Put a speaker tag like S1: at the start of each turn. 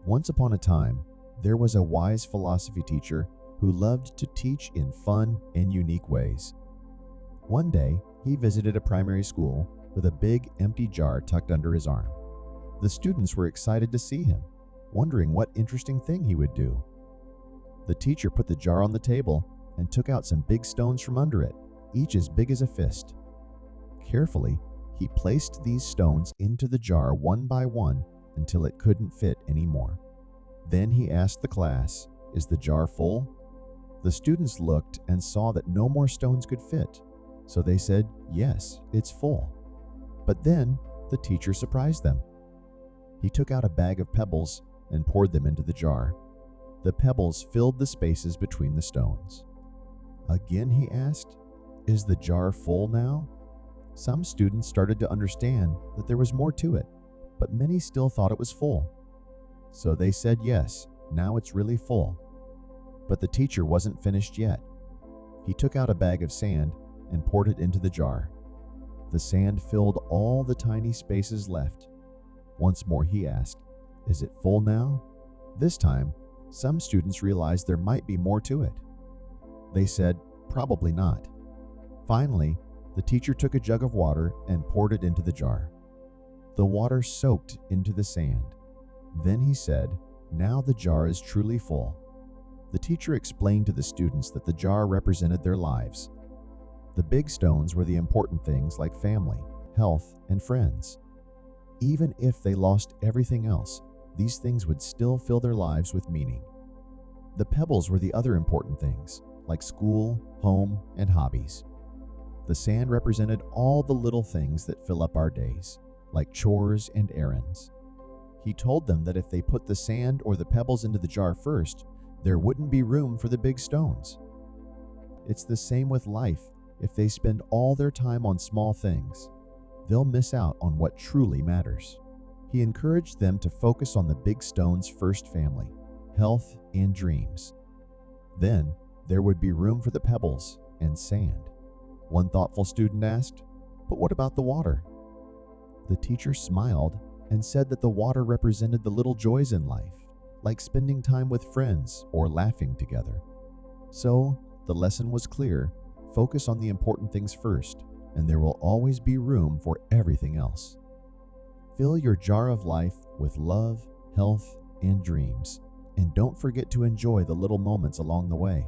S1: Once upon a time, there was a wise philosophy teacher who loved to teach in fun and unique ways. One day, he visited a primary school with a big empty jar tucked under his arm. The students were excited to see him, wondering what interesting thing he would do. The teacher put the jar on the table and took out some big stones from under it, each as big as a fist. Carefully, he placed these stones into the jar one by one until it couldn't fit anymore. Then he asked the class, "Is the jar full?" The students looked and saw that no more stones could fit, so they said, "Yes, it's full." But then the teacher surprised them. He took out a bag of pebbles and poured them into the jar. The pebbles filled the spaces between the stones. Again he asked, "Is the jar full now?" Some students started to understand that there was more to it, but many still thought it was full. So they said, "Yes, now it's really full." But the teacher wasn't finished yet. He took out a bag of sand and poured it into the jar. The sand filled all the tiny spaces left. Once more he asked, "Is it full now?" This time, some students realized there might be more to it. They said, "Probably not." Finally, the teacher took a jug of water and poured it into the jar. The water soaked into the sand. Then he said, "Now the jar is truly full." The teacher explained to the students that the jar represented their lives. The big stones were the important things like family, health, and friends. Even if they lost everything else, these things would still fill their lives with meaning. The pebbles were the other important things, like school, home, and hobbies. The sand represented all the little things that fill up our days, like chores and errands. He told them that if they put the sand or the pebbles into the jar first, there wouldn't be room for the big stones. It's the same with life. If they spend all their time on small things, they'll miss out on what truly matters. He encouraged them to focus on the big stones first: family, health, and dreams. Then there would be room for the pebbles and sand. One thoughtful student asked, "But what about the water?" The teacher smiled and said that the water represented the little joys in life, like spending time with friends or laughing together. So the lesson was clear: focus on the important things first, and there will always be room for everything else. Fill your jar of life with love, health, and dreams, and don't forget to enjoy the little moments along the way.